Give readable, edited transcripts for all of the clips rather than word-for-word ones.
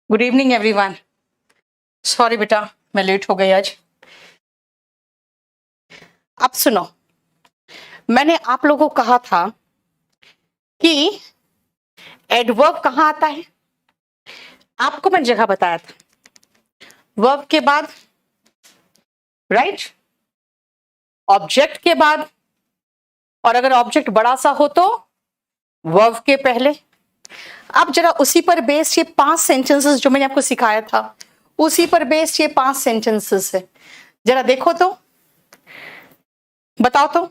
Good evening everyone. Sorry बेटा, मैं late हो गई आज। अब सुनो, मैंने आप लोगों को कहा था कि एडवर्ब कहाँ आता है। आपको मैंने जगह बताया था, वर्ब के बाद, राइट, ऑब्जेक्ट के बाद, और अगर ऑब्जेक्ट बड़ा सा हो तो वर्ब के पहले। अब जरा उसी पर बेस्ड ये 5 सेंटेंसेस जो मैंने आपको सिखाया था, उसी पर बेस्ड ये 5 सेंटेंसेस है। जरा देखो तो, बताओ तो,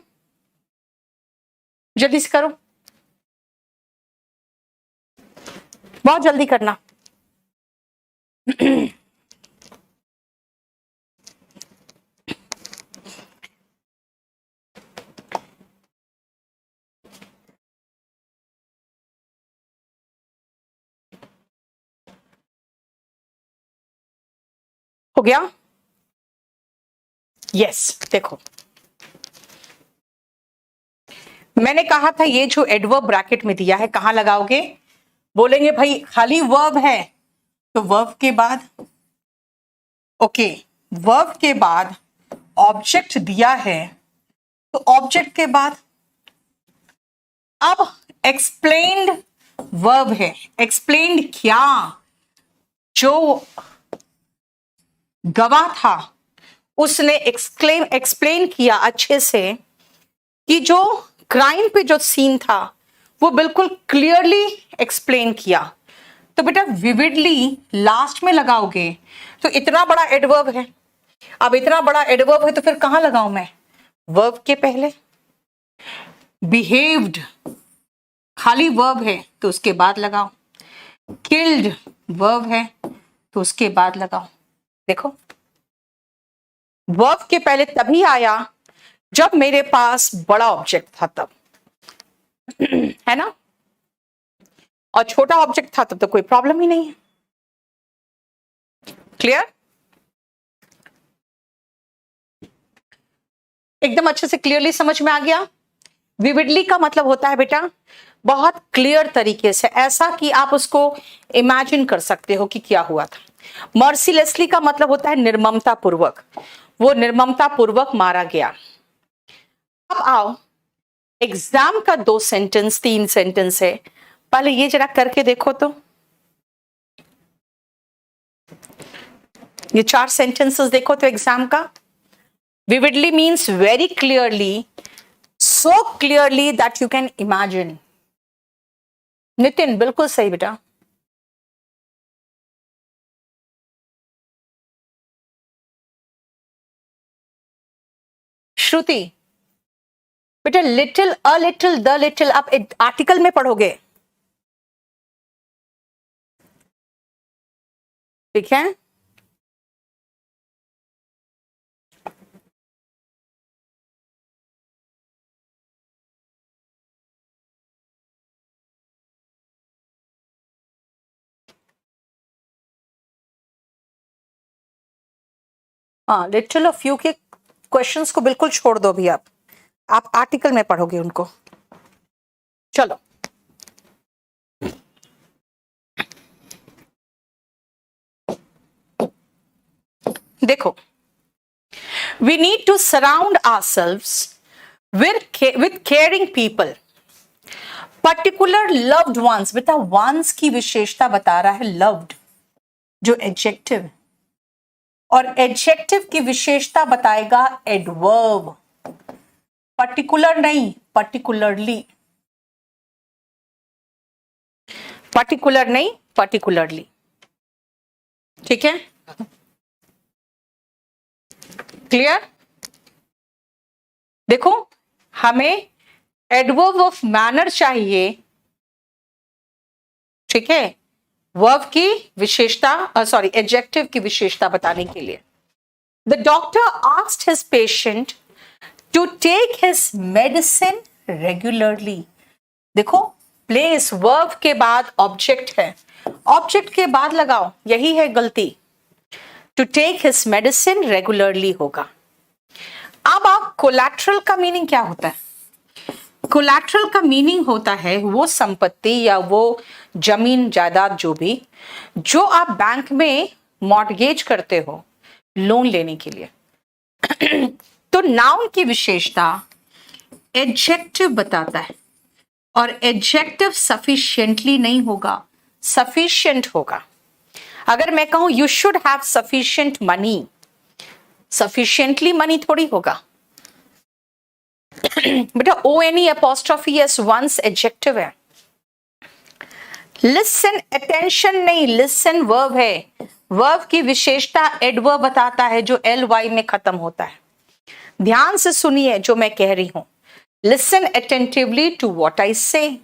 जल्दी से करो, बहुत जल्दी करना। हो गया? यस, देखो मैंने कहा था ये जो एडवर्ब ब्रैकेट में दिया है कहां लगाओगे। बोलेंगे भाई खाली वर्ब है तो वर्ब के बाद, ओके, वर्ब के बाद ऑब्जेक्ट दिया है तो ऑब्जेक्ट के बाद। अब एक्सप्लेन्ड वर्ब है, एक्सप्लेन्ड क्या, जो गवाह था उसने एक्सप्लेन किया अच्छे से कि जो क्राइम पे जो सीन था वो बिल्कुल क्लियरली एक्सप्लेन किया। तो बेटा विविडली लास्ट में लगाओगे तो इतना बड़ा एडवर्ब है। अब इतना बड़ा एडवर्ब है तो फिर कहां लगाऊं मैं? वर्ब के पहले। बिहेव्ड खाली वर्ब है तो उसके बाद लगाओ। किल्ड वर्ब है तो उसके बाद लगाओ। देखो वर्ब के पहले तभी आया जब मेरे पास बड़ा ऑब्जेक्ट था, तब है ना, और छोटा ऑब्जेक्ट था तब तो कोई प्रॉब्लम ही नहीं है। क्लियर? एकदम अच्छे से क्लियरली समझ में आ गया। विविडली का मतलब होता है बेटा बहुत क्लियर तरीके से, ऐसा कि आप उसको इमेजिन कर सकते हो कि क्या हुआ था। मर्सीलेसली का मतलब होता है निर्ममता पूर्वक, वो निर्ममता पूर्वक मारा गया। अब आओ, एग्जाम का 2 सेंटेंस 3 सेंटेंस है, पहले ये जरा करके देखो तो। ये 4 सेंटेंसेस देखो तो एग्जाम का। Vividly means very clearly, so clearly that you can imagine. Nitin बिल्कुल सही बेटा। श्रुति बेटा little, a little, the little आप आर्टिकल में पढ़ोगे, ठीक है। हाँ, लिटिल और फ्यू के क्वेश्चंस को बिल्कुल छोड़ दो भी, आप आर्टिकल में पढ़ोगे उनको। चलो देखो, we need to surround ourselves with caring people, particular loved ones. बेटा वंस की विशेषता बता रहा है लव्ड, जो एडजेक्टिव है, और एडजेक्टिव की विशेषता बताएगा एडवर्ब। पर्टिकुलर नहीं, पर्टिकुलरली, पर्टिकुलर नहीं, पर्टिकुलरली, ठीक है। क्लियर? देखो हमें एडवर्ब ऑफ मैनर चाहिए, ठीक है, वर्ब की विशेषता, सॉरी एडजेक्टिव की विशेषता बताने के लिए। The doctor asked his patient to take his medicine regularly. देखो प्लेस वर्ब के बाद ऑब्जेक्ट है, ऑब्जेक्ट के बाद लगाओ, यही है गलती। To take his medicine regularly होगा। अब आप कोलैटरल का मीनिंग क्या होता है? कोलैटरल का मीनिंग होता है वो संपत्ति या वो जमीन जायदाद जो आप बैंक में मॉर्टगेज करते हो लोन लेने के लिए। तो नाउन की विशेषता एडजेक्टिव बताता है, और एडजेक्टिव सफिशिएंटली नहीं होगा, सफिशिएंट होगा। अगर मैं कहूं you should have sufficient money, sufficiently money थोड़ी होगा बेटा। ONE'(S) वंस एडजेक्टिव है। लिसन अटेंशन नहीं, लिसन वर्ब है। वर्ब की विशेषता एडवर्ब बताता है जो LY में खत्म होता है। ध्यान से सुनिए जो मैं कह रही हूं। Listen attentively to what I say,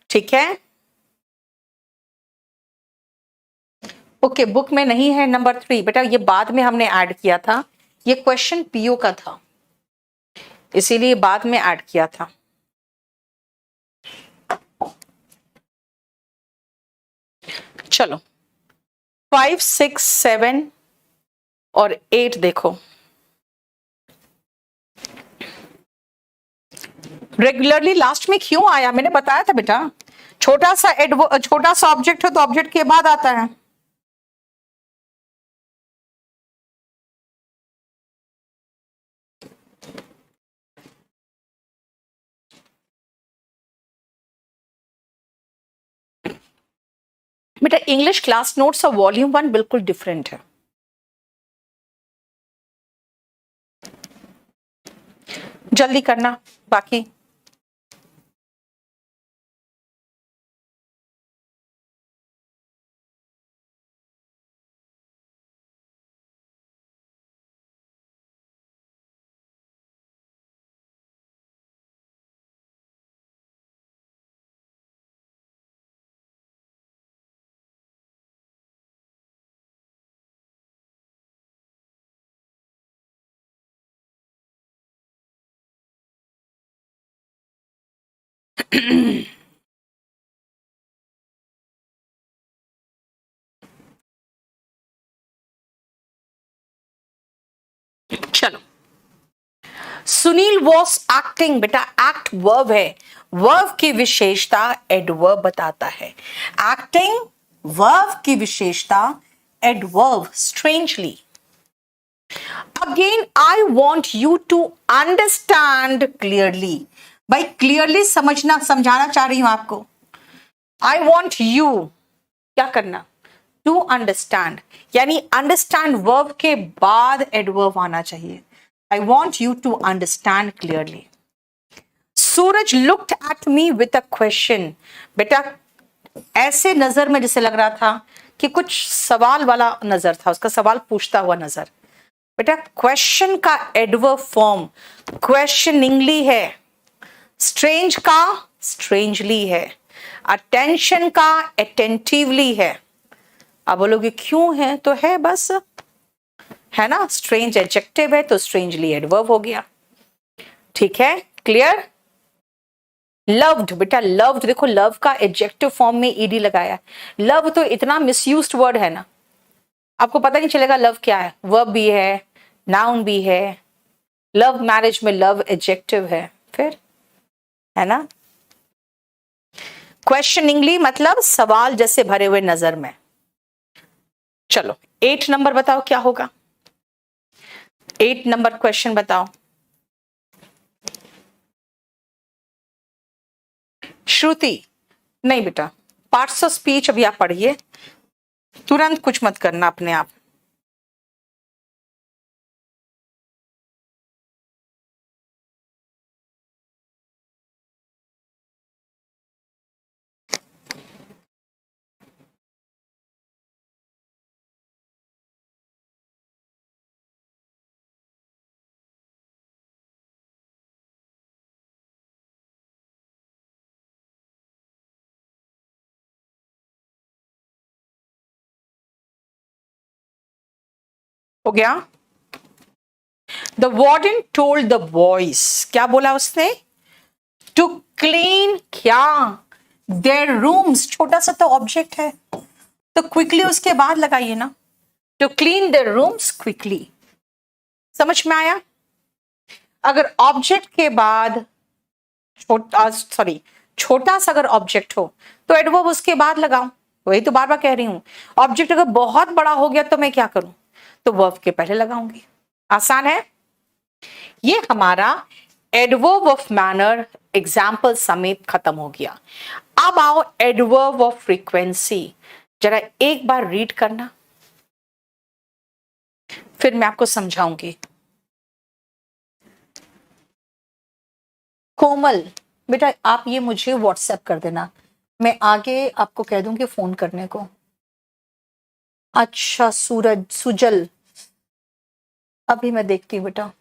ठीक है। ओके, बुक में नहीं है नंबर 3 बेटा, ये बाद में हमने ऐड किया था, ये क्वेश्चन PO का था, इसीलिए बाद में ऐड किया था। चलो 5, 6, 7 और 8 देखो। रेगुलरली लास्ट में क्यों आया, मैंने बताया था बेटा, छोटा सा ऑब्जेक्ट हो तो ऑब्जेक्ट के बाद आता है। बेटा इंग्लिश क्लास नोट्स और वॉल्यूम 1 बिल्कुल डिफरेंट है। जल्दी करना बाकी। चलो, सुनील वॉज एक्टिंग, बेटा एक्ट वर्ब है, वर्ब की विशेषता एडवर्ब बताता है। एक्टिंग वर्ब की विशेषता adverb. Strangely, again I want you to understand clearly. भाई क्लियरली समझाना चाह रही हूं आपको। आई वॉन्ट यू क्या करना, टू अंडरस्टैंड, यानी अंडरस्टैंड वर्ब के बाद एडवर्ब आना चाहिए। I want you to understand clearly. Suraj looked at me with a question. बेटा ऐसे नजर में जैसे लग रहा था कि कुछ सवाल वाला नजर था, उसका सवाल पूछता हुआ नजर। बेटा क्वेश्चन का एडवर्ब फॉर्म क्वेश्चनिंगली है, स्ट्रेंज का स्ट्रेंजली है, अटेंशन का अटेंटिवली है। अब बोलोगे क्यों है, तो है बस, है ना। स्ट्रेंज एडजेक्टिव है तो स्ट्रेंजली एडवर्ब हो गया, ठीक है। क्लियर। लव्ड, बेटा लव्ड देखो, लव का एडजेक्टिव फॉर्म में ईडी लगाया। लव तो इतना मिसयूज्ड वर्ड है ना, आपको पता नहीं चलेगा लव क्या है। वर्ब भी है, नाउन भी है। लव मैरिज में लव एडजेक्टिव है, फिर है ना। क्वेश्चनिंगली मतलब सवाल जैसे भरे हुए नजर में। चलो 8 नंबर बताओ क्या होगा। 8 नंबर क्वेश्चन बताओ। श्रुति, नहीं बेटा, पार्ट्स ऑफ स्पीच अभी आप पढ़िए, तुरंत कुछ मत करना अपने आप। हो गया। The warden told the boys, क्या बोला उसने, टू क्लीन क्या, देयर रूम्स। छोटा सा तो ऑब्जेक्ट है तो क्विकली उसके बाद लगाइए ना, to clean their rooms quickly. समझ में आया। अगर ऑब्जेक्ट के बाद छोटा, सॉरी, छोटा सा अगर ऑब्जेक्ट हो तो एडवर्ब उसके बाद लगाऊं, वही तो बार बार कह रही हूं। ऑब्जेक्ट अगर बहुत बड़ा हो गया तो मैं क्या करूं, तो वर्ब के पहले लगाऊंगी। आसान है। ये हमारा एडवर्ब ऑफ मैनर एग्जाम्पल समेत खत्म हो गया। अब आओ एडवर्ब ऑफ फ्रीक्वेंसी, जरा एक बार रीड करना, फिर मैं आपको समझाऊंगी। कोमल बेटा, आप ये मुझे व्हाट्सएप कर देना, मैं आगे आपको कह दूंगी फोन करने को। अच्छा सूरज, सुजल, अभी मैं देखती हूँ बेटा।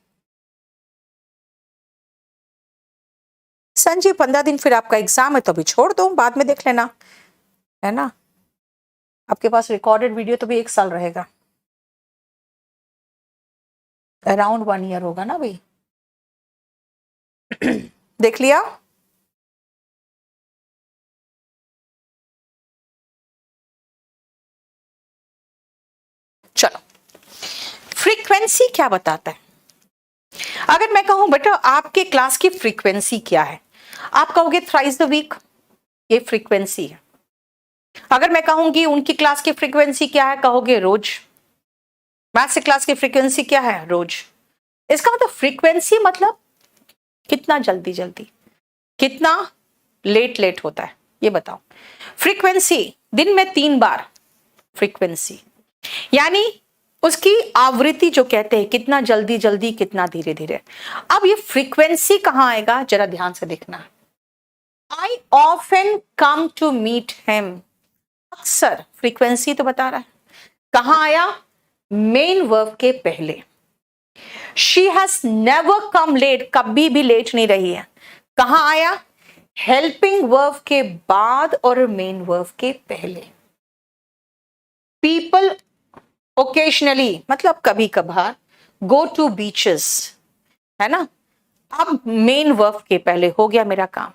संजय 15 दिन फिर आपका एग्जाम है तो अभी छोड़ दो, बाद में देख लेना, है ना। आपके पास रिकॉर्डेड वीडियो तो भी 1 साल रहेगा, अराउंड 1 ईयर होगा ना भाई। देख लिया। चलो, फ्रीक्वेंसी क्या बताता है। अगर मैं कहूं बेटा आपके क्लास की फ्रीक्वेंसी क्या है, आप कहोगे थ्राइस द वीक, ये फ्रीक्वेंसी है। अगर मैं कहूंगी उनकी क्लास की फ्रीक्वेंसी क्या है, कहोगे रोज। मैथ्स क्लास की फ्रीक्वेंसी क्या है, रोज। इसका मतलब फ्रीक्वेंसी मतलब कितना जल्दी जल्दी, कितना लेट लेट होता है, ये बताओ। फ्रीक्वेंसी दिन में 3 बार, फ्रीक्वेंसी यानी उसकी आवृत्ति जो कहते हैं, कितना जल्दी जल्दी कितना धीरे धीरे। अब ये फ्रीक्वेंसी कहां आएगा, जरा ध्यान से देखना। I often come to meet him, अक्सर, फ्रीक्वेंसी तो बता रहा है। कहां आया, मेन वर्ब के पहले। She has never come late, कभी भी लेट नहीं रही है, कहां आया, हेल्पिंग वर्ब के बाद और मेन वर्ब के पहले। पीपल ओकेशनली मतलब कभी कभार, गो टू बीचेस, है ना। अब मेन वर्ब के पहले हो गया मेरा काम।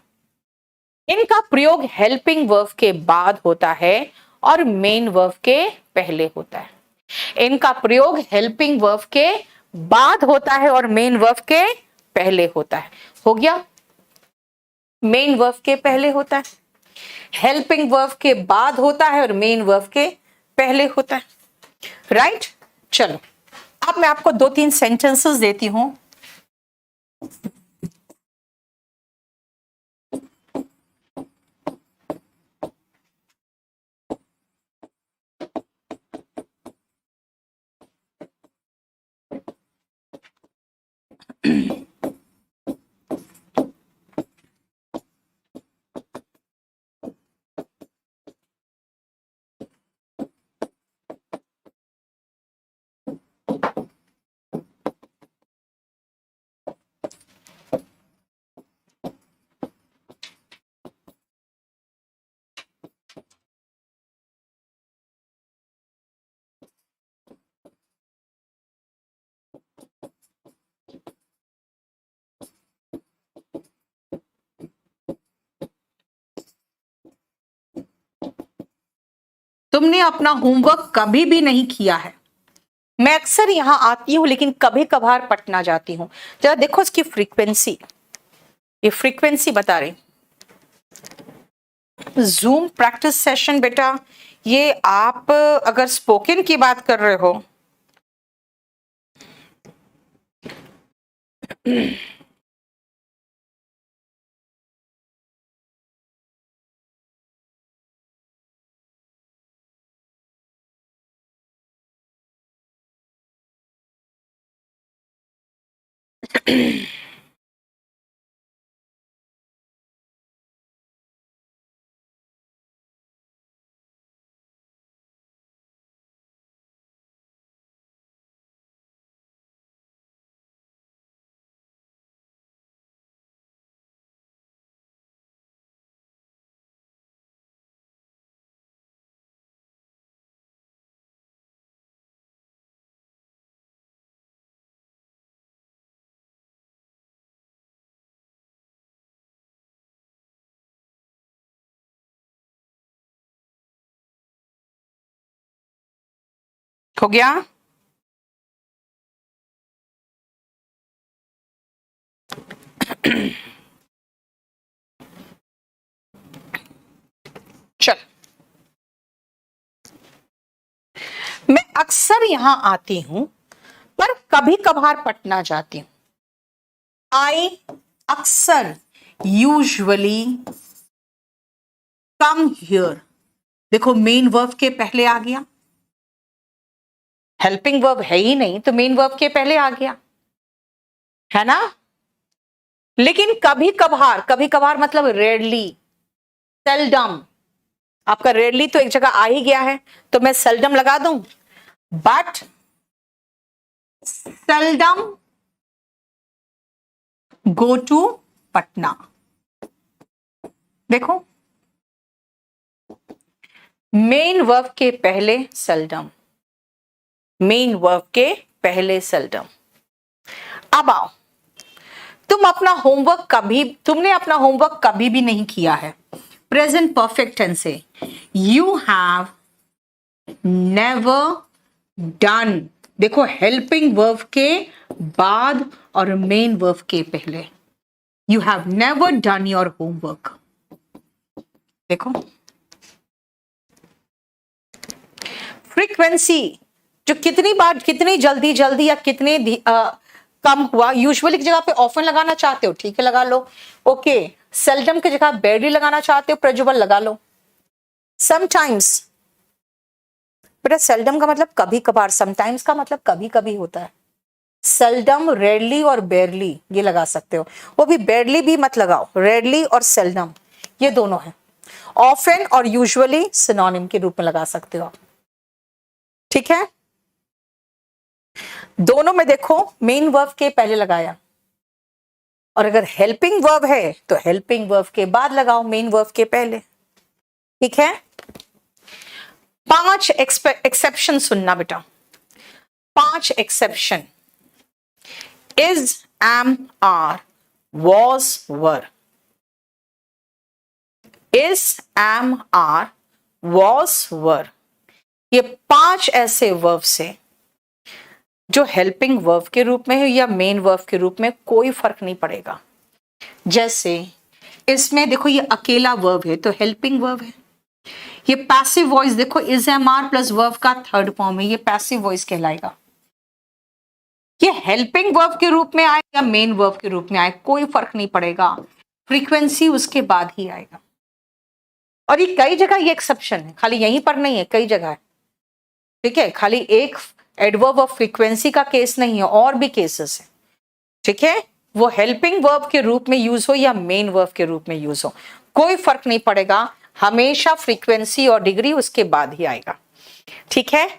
इनका प्रयोग हेल्पिंग वर्ब के बाद होता है और मेन वर्ब के पहले होता है। इनका प्रयोग हेल्पिंग वर्ब के बाद होता है और मेन वर्ब के पहले होता है। हो गया, मेन वर्ब के पहले होता है, हेल्पिंग वर्ब के बाद होता है और मेन वर्ब के पहले होता है, राइट। चलो, अब मैं आपको 2-3 सेंटेंसेस देती हूं। तुमने अपना होमवर्क कभी भी नहीं किया है। मैं अक्सर यहां आती हूं लेकिन कभी कभार पटना जाती हूं। जरा देखो इसकी फ्रीक्वेंसी, ये फ्रीक्वेंसी बता रही। जूम प्रैक्टिस सेशन बेटा, ये आप अगर स्पोकन की बात कर रहे हो हो गया। अक्सर यहां आती हूं पर कभी कभार पटना जाती हूं। आई अक्सर यूजुअली कम हियर। देखो मेन वर्ब के पहले आ गया, हेल्पिंग वर्ब है ही नहीं तो मेन वर्ब के पहले आ गया, है ना। लेकिन कभी कभार मतलब रेयरली, सेल्डम। आपका रेयरली तो एक जगह आ ही गया है तो मैं सेल्डम लगा दूं, but seldom go to Patna. देखो मेन वर्ब के पहले सेल्डम, मेन वर्ब के पहले सेल्डम। अब आओ, तुमने अपना होमवर्क कभी भी नहीं किया है। प्रेजेंट परफेक्ट टेंस से यू हैव नेवर डन। देखो हेल्पिंग वर्ब के बाद और मेन वर्ब के पहले, you have never done your homework. देखो फ्रीक्वेंसी, जो कितनी बार, कितनी जल्दी जल्दी या कितने कम हुआ, यूजुअली की जगह पे ऑफन लगाना चाहते हो, ठीक है लगा लो। ओके, सेल्डम की जगह बेरली लगाना चाहते हो, प्रजुबल लगा लो। समटाइम्स, बेटा सेल्डम का मतलब कभी कभार, समटाइम्स का मतलब कभी कभी होता है। सेल्डम, रेयरली और बेरली ये लगा सकते हो, वो भी बेरली भी मत लगाओ, रेयरली और सेल्डम ये दोनों है। ऑफन और यूजुअली सिनोनिम के रूप में लगा सकते हो आप, ठीक है। दोनों में देखो मेन वर्ब के पहले लगाया, और अगर हेल्पिंग वर्ब है तो हेल्पिंग वर्ब के बाद लगाओ, मेन वर्ब के पहले, ठीक है। 5 एक्सेप्शन सुनना बेटा, 5 exception. Is, am, are, was, were. Is, am, are, was, were, ये 5 ऐसे वर्ब से जो हेल्पिंग वर्ब के रूप में है या मेन वर्ब के रूप में, कोई फर्क नहीं पड़ेगा। जैसे इसमें देखो ये अकेला वर्ब है तो हेल्पिंग वर्ब है। ये पैसिव वॉइस देखो, is, am, are plus verb का थर्ड फॉर्म है, ये पैसिव वॉइस कहलाएगा। ये हेल्पिंग वर्ब के रूप में आए या मेन वर्ब के रूप में आए, कोई फर्क नहीं पड़ेगा, फ्रीक्वेंसी उसके बाद ही आएगा। और ये कई जगह ये एक्सेप्शन है, खाली यहीं पर नहीं है, कई जगह है, ठीक है। खाली एक एडवर्ब ऑफ फ्रीक्वेंसी का केस नहीं है, और भी केसेस है, ठीक है। वो हेल्पिंग वर्ब के रूप में यूज हो या मेन वर्ब के रूप में यूज हो, कोई फर्क नहीं पड़ेगा, हमेशा फ्रीक्वेंसी और डिग्री उसके बाद ही आएगा, ठीक है।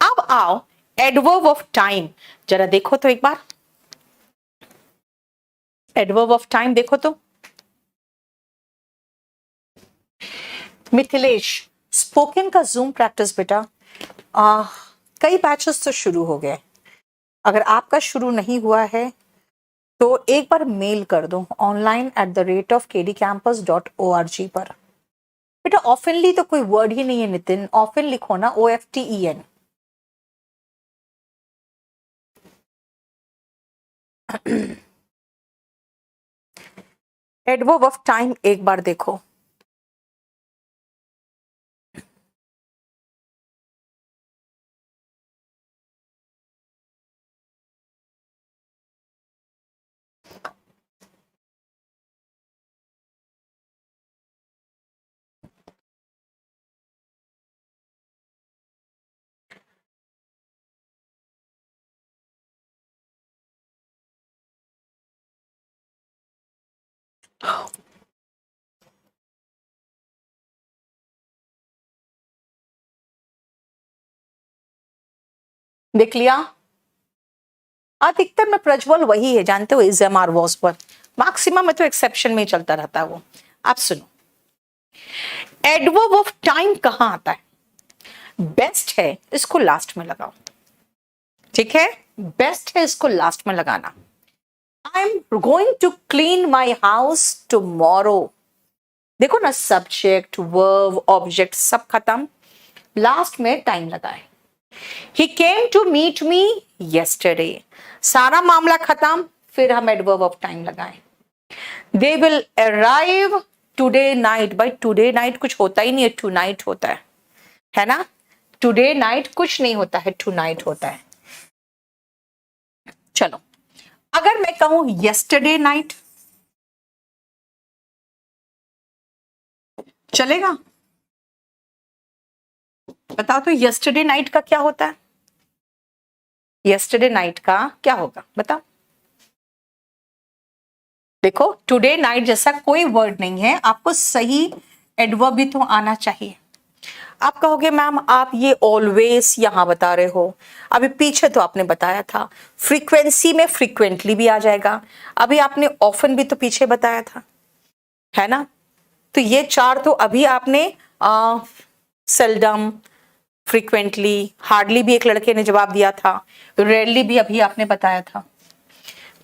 अब आओ एडवर्ब ऑफ टाइम, जरा देखो तो एक बार एडवर्ब ऑफ टाइम देखो तो। मिथिलेश, स्पोकन का जूम प्रैक्टिस बेटा कई बैचेस तो शुरू हो गए, अगर आपका शुरू नहीं हुआ है तो एक बार मेल कर दो online@kdcampus.org पर। बेटा ऑफनली तो कोई वर्ड ही नहीं है नितिन, ऑफन लिखो ना, OFTEN। एडवर्ब ऑफ टाइम एक बार देखो। देख लिया, अधिकतर में प्रज्वल वही है, जानते हो, इज, एम, आर, वॉज पर, मैक्सिमम में तो एक्सेप्शन में ही चलता रहता है वो। आप सुनो, एडवर्ब ऑफ टाइम कहां आता है, बेस्ट है इसको लास्ट में लगाओ, ठीक है, बेस्ट है इसको लास्ट में लगाना। I am going to clean my house tomorrow, देखो ना, सब्जेक्ट, वर्ब, ऑब्जेक्ट सब खत्म, लास्ट में टाइम लगाए। He came to meet me yesterday, सारा मामला खत्म, फिर हम एडवर्ब ऑफ टाइम लगाएं। They will arrive today night, by today night कुछ होता ही नहीं है, tonight होता है ना। टुडे नाइट कुछ नहीं होता है, टू नाइट होता है। चलो, अगर मैं कहूं यस्टरडे नाइट, चलेगा? बताओ तो यस्टरडे नाइट का क्या होता है? यस्टरडे नाइट का क्या होगा बताओ? देखो, टुडे नाइट जैसा कोई वर्ड नहीं है, आपको सही एडवर्ब भी तो आना चाहिए। आप कहोगे मैम आप ये ऑलवेज यहां बता रहे हो, अभी पीछे तो आपने बताया था फ्रीक्वेंसी में फ्रीक्वेंटली भी आ जाएगा, अभी आपने ऑफन भी तो पीछे बताया था, है ना? तो ये चार तो अभी आपने सेल्डम, फ्रीक्वेंटली, हार्डली भी एक लड़के ने जवाब दिया था, रेयरली भी अभी आपने बताया था।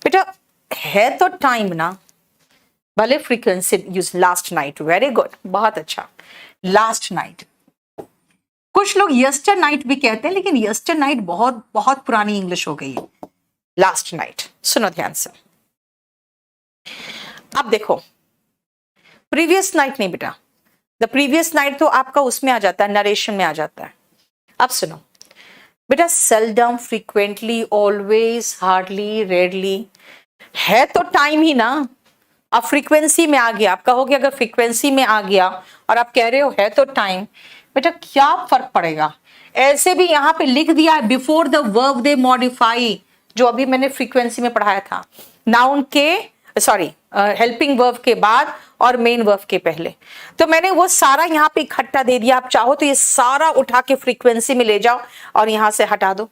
बेटा है तो टाइम ना, भले frequency use last night, very good, बहुत अच्छा, लास्ट नाइट। कुछ लोग यस्टर नाइट भी कहते हैं, लेकिन यस्टर नाइट बहुत बहुत पुरानी इंग्लिश हो गई है, लास्ट नाइट। सुनो ध्यान से, अब देखो प्रीवियस नाइट नहीं बेटा, द प्रीवियस नाइट तो आपका उसमें आ जाता है, नरेशन में आ जाता है। अब सुनो बेटा, seldom, frequently, always, hardly, rarely, है तो टाइम ही ना। अब फ्रीक्वेंसी में आ गया, आप कहोगे अगर फ्रीक्वेंसी में आ गया और आप कह रहे हो है तो टाइम, बेटा क्या फर्क पड़ेगा? ऐसे भी यहां पे लिख दिया है before the verb they modify, जो अभी मैंने फ्रीक्वेंसी में पढ़ाया था, नाउन के सॉरी हेल्पिंग वर्ब के बाद और मेन वर्ब के पहले, तो मैंने वो सारा यहाँ पे इकट्ठा दे दिया। आप चाहो तो ये सारा उठा के फ्रीक्वेंसी में ले जाओ और यहां से हटा दो।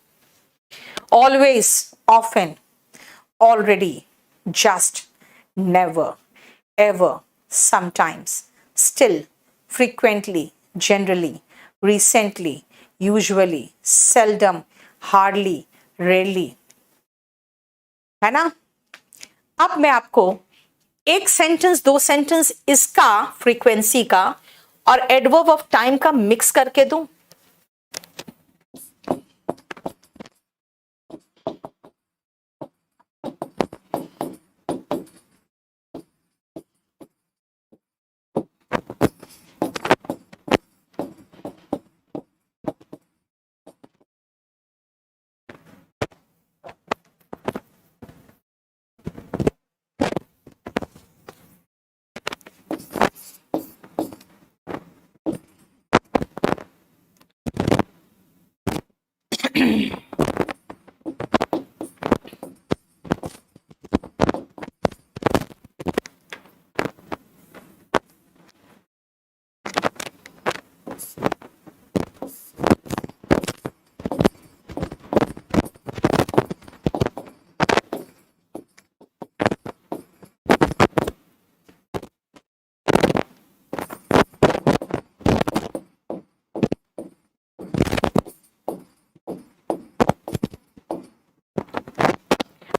Always, often, already, just, never, ever, sometimes, still, frequently, generally, recently, usually, seldom, hardly, rarely, है ना? अब मैं आपको एक सेंटेंस, दो सेंटेंस इसका फ्रीक्वेंसी का और एडवर्ब ऑफ टाइम का मिक्स करके दूं।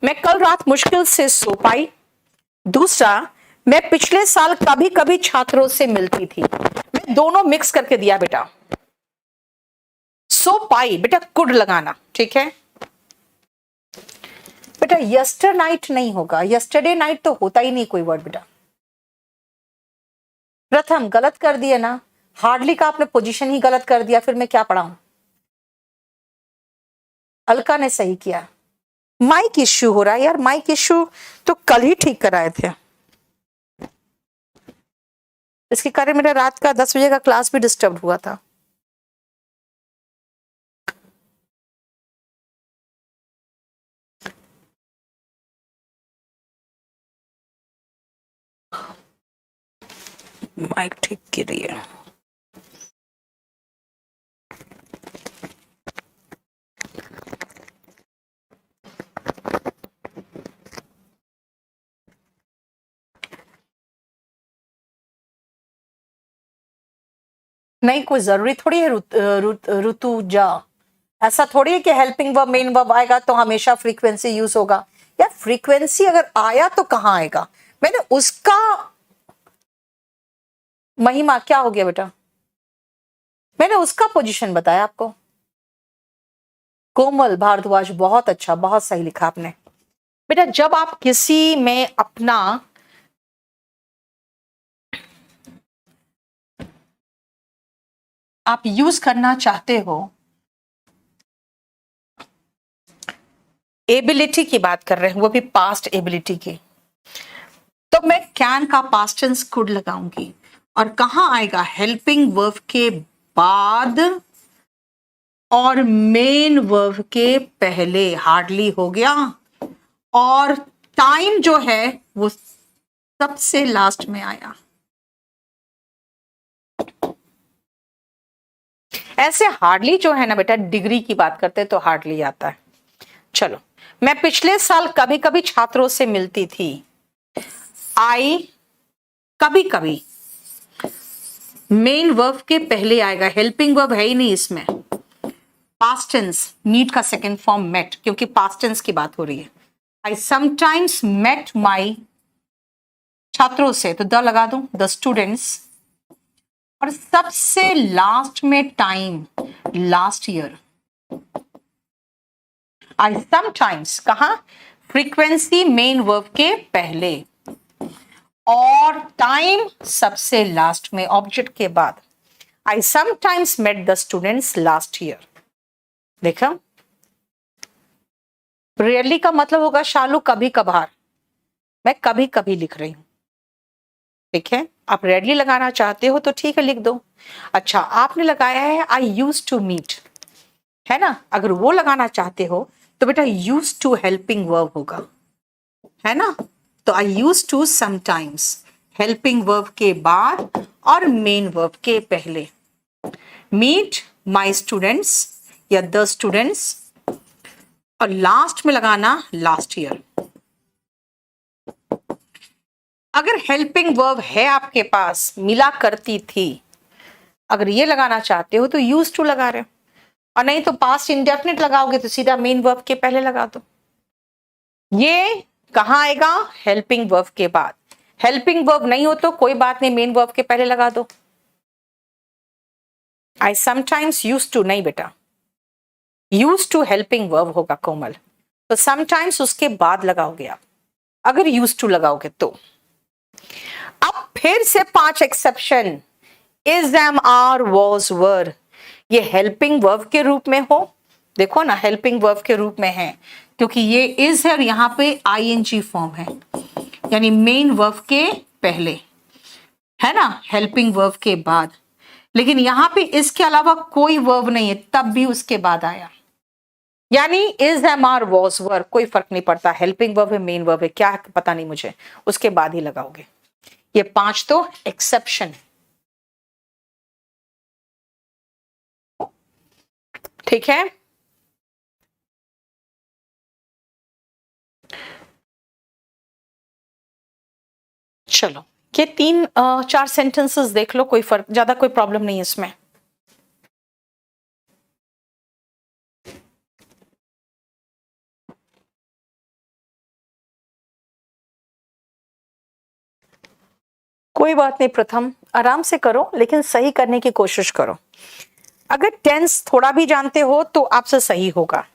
मैं कल रात मुश्किल से सो पाई। दूसरा, मैं पिछले साल कभी कभी छात्रों से मिलती थी। मैं दोनों मिक्स करके दिया बेटा। सो पाई बेटा कुड लगाना, ठीक है बेटा। यस्टर नाइट नहीं होगा, यस्टरडे नाइट तो होता ही नहीं कोई वर्ड बेटा। प्रथम गलत कर दिया ना, हार्डली का आपने पोजीशन ही गलत कर दिया, फिर मैं क्या पढ़ाऊं? अलका ने सही किया। माइक इश्यू हो रहा है यार, माइक इश्यू तो कल ही ठीक कराए थे। इसके कारण मेरा रात का 10 बजे का क्लास भी डिस्टर्ब हुआ था। माइक ठीक करिए। नहीं, कोई जरूरी थोड़ी है ऋतु जा, ऐसा थोड़ी है कि हेल्पिंग वर्ब मेन वर्ब आएगा तो हमेशा फ्रीक्वेंसी यूज होगा। यार फ्रीक्वेंसी अगर आया तो कहां आएगा? मैंने उसका महिमा क्या हो गया बेटा, मैंने उसका पोजीशन बताया आपको। कोमल भारद्वाज, बहुत अच्छा, बहुत सही लिखा आपने बेटा। जब आप किसी में अपना आप यूज करना चाहते हो एबिलिटी की बात कर रहे हैं, वो भी पास्ट एबिलिटी की। तो मैं कैन का पास्ट टेंस कुड लगाऊंगी और कहां आएगा, हेल्पिंग वर्ब के बाद और मेन वर्ब के पहले। हार्डली हो गया। और टाइम जो है वो सबसे लास्ट में आया। ऐसे हार्डली जो है ना बेटा, डिग्री की बात करते हैं तो हार्डली आता है। चलो, मैं पिछले साल कभी कभी छात्रों से मिलती थी। आई कभी कभी मेन वर्ब के पहले आएगा, हेल्पिंग वर्ब है ही नहीं इसमें। पास्ट टेंस, मीट का सेकेंड फॉर्म मेट, क्योंकि पास्ट टेंस की बात हो रही है। आई समटाइम्स मेट माई, छात्रों से तो द लगा दूं, द स्टूडेंट्स। और सबसे लास्ट में time, last year. I sometimes कहा, फ्रीक्वेंसी मेन वर्ब के पहले और टाइम सबसे लास्ट में, ऑब्जेक्ट के बाद। I sometimes met the students last year. देखा, रेयरली का मतलब होगा शालू कभी कभार, मैं कभी कभी लिख रही हूं। ठीक है, आप रेयरली लगाना चाहते हो तो ठीक है, लिख दो। अच्छा, आपने लगाया है आई यूज टू मीट, है ना, अगर वो लगाना चाहते हो तो बेटा यूज टू हेल्पिंग वर्ब होगा, है ना। तो I use to sometimes, helping verb के बाद और मेन वर्ब के पहले। मीट माई स्टूडेंट्स या द स्टूडेंट्स, और लास्ट में लगाना लास्ट ईयर। अगर हेल्पिंग वर्ब है आपके पास, मिला करती थी, अगर ये लगाना चाहते हो तो यूज टू लगा रहे हो, और नहीं तो पास्ट इंडेफिनिट लगाओगे तो सीधा मेन वर्ब के पहले लगा दो। ये कहां आएगा, हेल्पिंग वर्ब के बाद। हेल्पिंग वर्ब नहीं हो तो कोई बात नहीं, मेन वर्ब के पहले लगा दो। आई समटाइम्स यूज टू नहीं बेटा, यूज टू हेल्पिंग वर्ब होगा कोमल, तो समटाइम्स उसके बाद लगाओगे आप, अगर यूज टू लगाओगे तो। अब फिर से 5 exception, is, am, are, was, were, ये हेल्पिंग वर्ब के रूप में हो। देखो ना, हेल्पिंग वर्ब के रूप में है क्योंकि ये इज है और यहां पे आईएनजी फॉर्म है, यानी मेन वर्ब के पहले, है ना, हेल्पिंग वर्ब के बाद। लेकिन यहां पे इसके अलावा कोई वर्ब नहीं है, तब भी उसके बाद आया, यानी इज, एम, आर, वॉज, वर, कोई फर्क नहीं पड़ता, हेल्पिंग वर्ब है मेन वर्ब है क्या पता नहीं मुझे, उसके बाद ही लगाओगे। ये 5 तो एक्सेप्शन है। ठीक है, चलो ये 3 4 सेंटेंसेस देख लो, कोई फर्क, ज्यादा कोई प्रॉब्लम नहीं है इसमें। कोई बात नहीं प्रथम, आराम से करो लेकिन सही करने की कोशिश करो। अगर टेंस थोड़ा भी जानते हो तो आपसे सही होगा,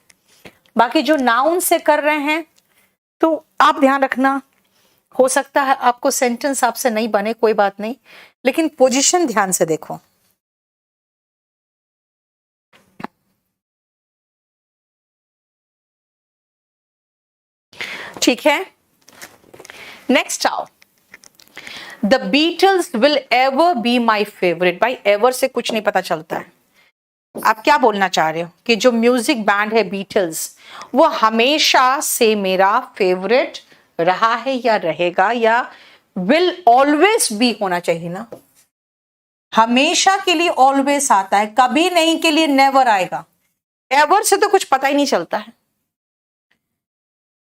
बाकी जो नाउन से कर रहे हैं तो आप ध्यान रखना, हो सकता है आपको सेंटेंस आपसे नहीं बने, कोई बात नहीं, लेकिन पोजीशन ध्यान से देखो। ठीक है, नेक्स्ट आओ, the Beatles will ever be my favourite. भाई एवर से कुछ नहीं पता चलता है, आप क्या बोलना चाह रहे हो कि जो म्यूजिक बैंड है बीटल्स, वो हमेशा से मेरा फेवरेट रहा है या रहेगा, या विल ऑलवेज बी होना चाहिए ना, हमेशा के लिए ऑलवेज आता है, कभी नहीं के लिए नेवर आएगा, एवर से तो कुछ पता ही नहीं चलता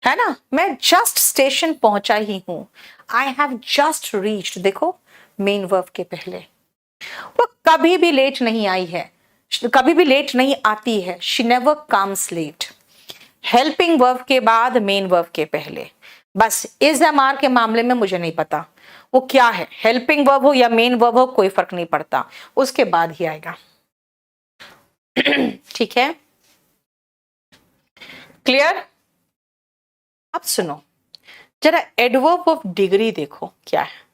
है ना। मैं जस्ट स्टेशन पहुंचा ही हूं, आई हैव जस्ट रीच्ड, देखो मेन वर्ब के पहले। वो कभी भी लेट नहीं आई है, कभी भी लेट नहीं आती है, she never comes late, helping verb के बाद मेन वर्ब के पहले। बस इज, एम, आर के मामले में मुझे नहीं पता वो क्या है, हेल्पिंग वर्ब हो या मेन वर्ब हो कोई फर्क नहीं पड़ता, उसके बाद ही आएगा। ठीक है, क्लियर। अब सुनो जरा, एडवर्ब ऑफ डिग्री देखो क्या है।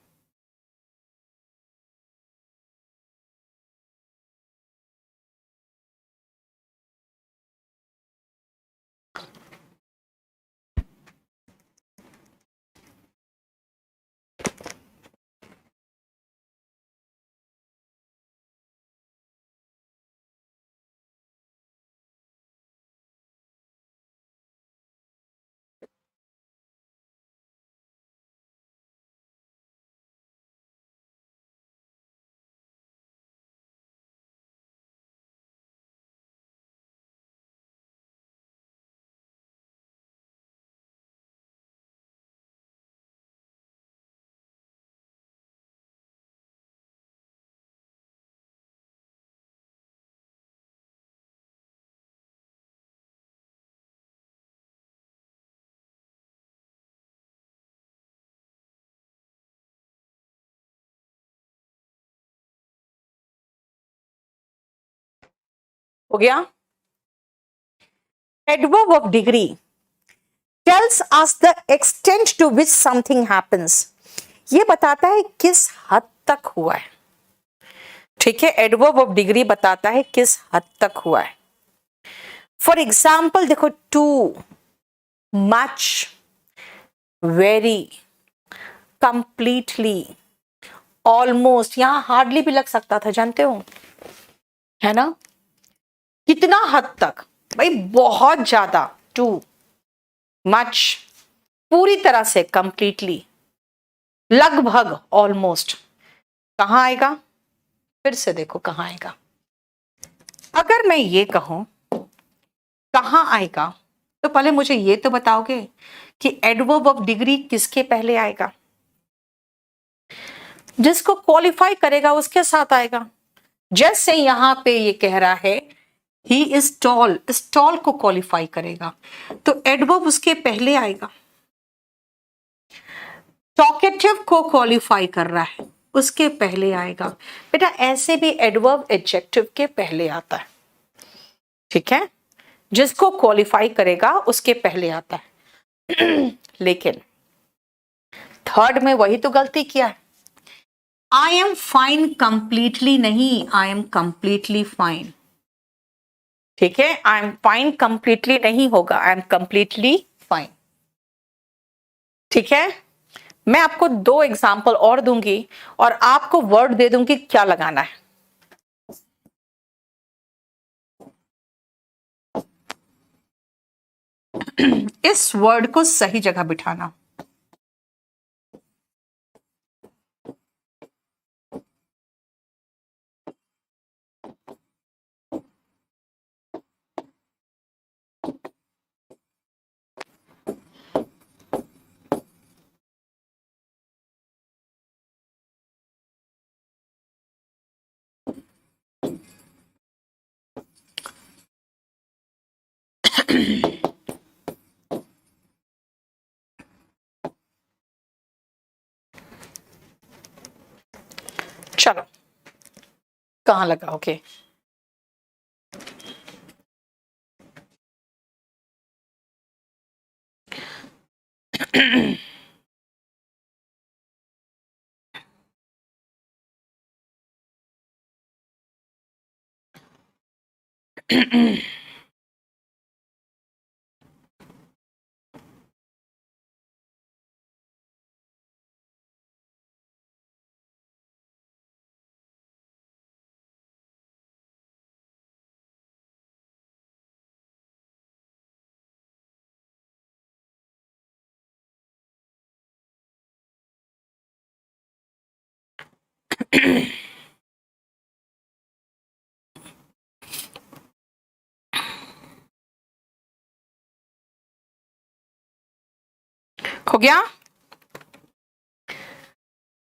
हो गया। Adverb of degree tells us the extent to which something happens. ये बताता है किस हद तक हुआ है। ठीक है, एडवर्ब ऑफ डिग्री बताता है किस हद तक हुआ है। फॉर एग्जाम्पल देखो, too, much, very, completely, almost, यहां हार्डली भी लग सकता था, जानते हो, है ना। कितना हद तक भाई, बहुत ज्यादा, टू, मच, पूरी तरह से, कंप्लीटली, लगभग, ऑलमोस्ट। कहां आएगा, फिर से देखो कहां आएगा। अगर मैं ये कहूं कहां आएगा, तो पहले मुझे ये तो बताओगे कि एडवर्ब ऑफ डिग्री किसके पहले आएगा। जिसको क्वालिफाई करेगा उसके साथ आएगा। जैसे यहां पे ये कह रहा है ही इज टॉल, इस टॉल को क्वालिफाई करेगा तो एडवर्ब उसके पहले आएगा। टॉकेटिव को क्वालिफाई कर रहा है उसके पहले आएगा। बेटा ऐसे भी एडवर्ब एडजेक्टिव के पहले आता है। ठीक है, जिसको क्वालिफाई करेगा उसके पहले आता है। लेकिन थर्ड में वही तो गलती किया है। आई एम फाइन कंप्लीटली नहीं, आई एम कंप्लीटली फाइन। ठीक है, आई एम फाइन कंप्लीटली नहीं होगा, आई एम कंप्लीटली फाइन। ठीक है, मैं आपको दो एग्जाम्पल और दूंगी और आपको वर्ड दे दूंगी क्या लगाना है। इस वर्ड को सही जगह बिठाना। चलो, कहां लगाओगे? हो गया?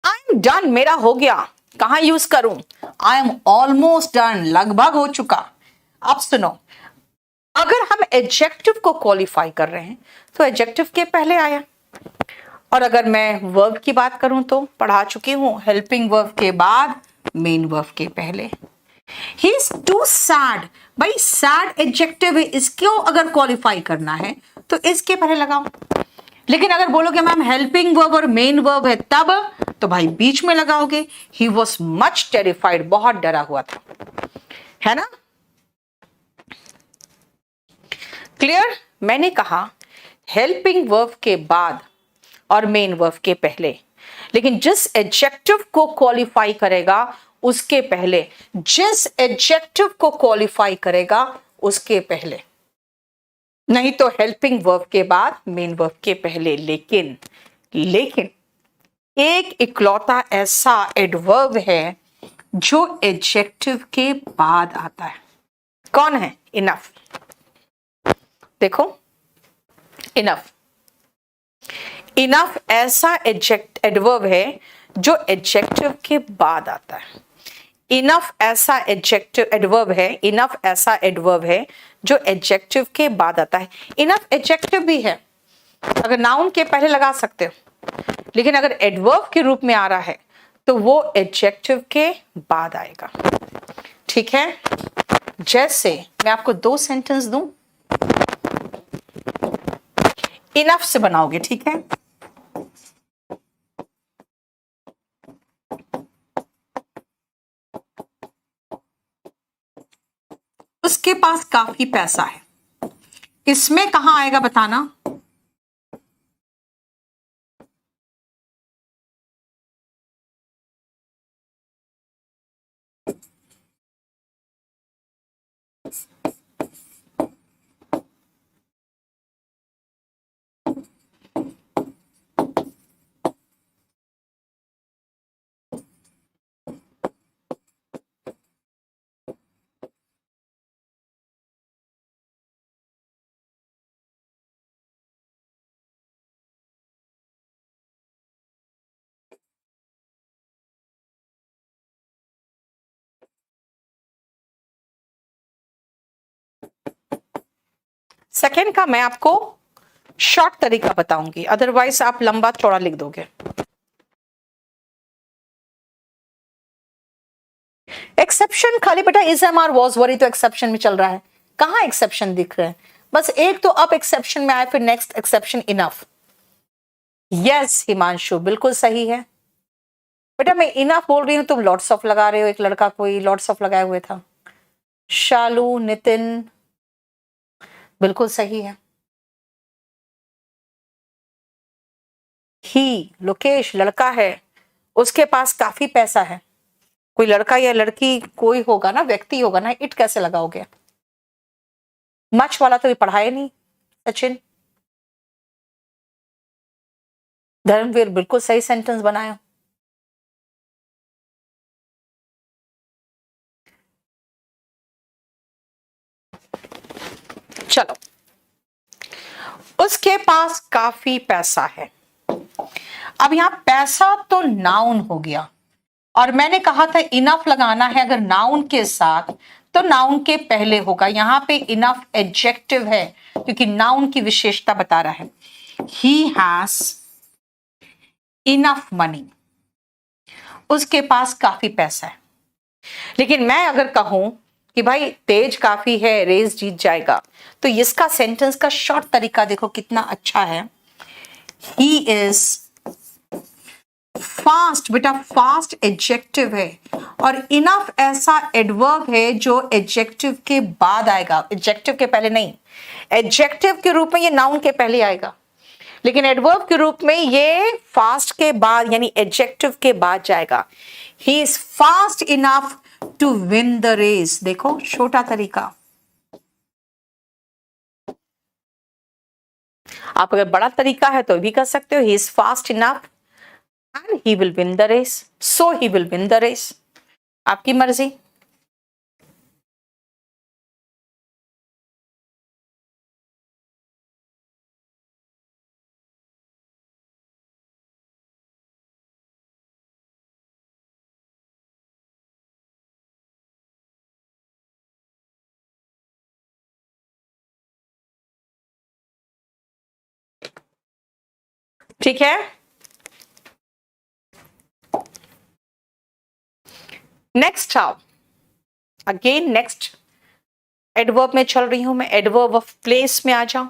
आई एम डन, मेरा हो गया। कहां यूज करूं? आई एम ऑलमोस्ट डन, लगभग हो चुका। अब सुनो, अगर हम एडजेक्टिव को क्वालिफाई कर रहे हैं तो एडजेक्टिव के पहले आया। और अगर मैं वर्ब की बात करूं तो पढ़ा चुकी हूं, हेल्पिंग वर्ब के बाद मेन वर्ब के पहले। ही इज टू सैड, भाई सैड एडजेक्टिव है, इसको अगर क्वालिफाई करना है तो इसके पहले लगाओ। लेकिन अगर बोलोगे मैम हेल्पिंग वर्ब और मेन वर्ब है तब, तो भाई बीच में लगाओगे। ही वॉज मच टेरिफाइड, बहुत डरा हुआ था, है ना। क्लियर? मैंने कहा हेल्पिंग वर्ब के बाद और मेन वर्ब के पहले, लेकिन जिस एडजेक्टिव को क्वालिफाई करेगा उसके पहले, जिस एडजेक्टिव को क्वालिफाई करेगा उसके पहले, नहीं तो हेल्पिंग वर्ब के बाद मेन वर्ब के पहले। लेकिन एक इकलौता ऐसा एडवर्ब है जो एडजेक्टिव के बाद आता है। कौन है? इनफ। देखो, इनफ, इनफ ऐसा एडवर्ब है जो एडजेक्टिव के बाद आता है। इनफ ऐसा एडवर्ब है, इनफ ऐसा एडवर्ब है जो एडजेक्टिव के बाद आता है। इनफ एडजेक्टिव भी है, अगर नाउन के पहले लगा सकते हो, लेकिन अगर एडवर्ब के रूप में आ रहा है तो वो एडजेक्टिव के बाद आएगा। ठीक है, जैसे मैं आपको 2 सेंटेंस दूं, इनफ से बनाओगे, ठीक है? उसके पास काफी पैसा है, इसमें कहां आएगा बताना? सेकंड का मैं आपको शॉर्ट तरीका बताऊंगी, अदरवाइज आप लंबा चौड़ा लिख दोगे। एक्सेप्शन खाली बेटा is am are was were तो एक्सेप्शन में चल रहा है, कहां एक्सेप्शन दिख रहे हैं? बस एक तो अब एक्सेप्शन में आए, फिर next exception enough. Yes Himanshu बिल्कुल सही है बेटा, मैं इनफ बोल रही हूं, तुम लॉट्स ऑफ लगा रहे हो। एक लड़का कोई लॉट्स ऑफ लगाए हुए था। शालू, नितिन बिल्कुल सही है। ही लोकेश लड़का है, उसके पास काफी पैसा है। कोई लड़का या लड़की कोई होगा ना, व्यक्ति होगा ना, इट कैसे लगाओगे? मच वाला तो ये पढ़ाए नहीं सचिन। धर्मवीर बिल्कुल सही सेंटेंस बनाया। चलो, उसके पास काफी पैसा है। अब यहां पैसा तो नाउन हो गया, और मैंने कहा था इनफ लगाना है अगर नाउन के साथ तो नाउन के पहले होगा। यहां पे इनफ एडजेक्टिव है क्योंकि नाउन की विशेषता बता रहा है। ही हैज इनफ मनी, उसके पास काफी पैसा है। लेकिन मैं अगर कहूं कि भाई तेज काफी है, रेस जीत जाएगा, तो इसका सेंटेंस का शॉर्ट तरीका देखो कितना अच्छा है। ही इज फास्ट, बेटा फास्ट एडजेक्टिव है, और इनफ ऐसा एडवर्ब है जो एडजेक्टिव के बाद आएगा, एडजेक्टिव के पहले नहीं। एडजेक्टिव के रूप में ये नाउन के पहले आएगा, लेकिन एडवर्ब के रूप में ये फास्ट के बाद यानी एडजेक्टिव के बाद जाएगा। He is fast enough to win the race. देखो छोटा तरीका। आप अगर बड़ा तरीका है तो भी कर सकते हो। ही is fast enough and he will win the race, so he will win the race। आपकी मर्जी। ठीक है, नेक्स्ट आओ। अगेन नेक्स्ट एडवर्ब में चल रही हूं मैं, एडवर्ब ऑफ प्लेस में आ जाऊं।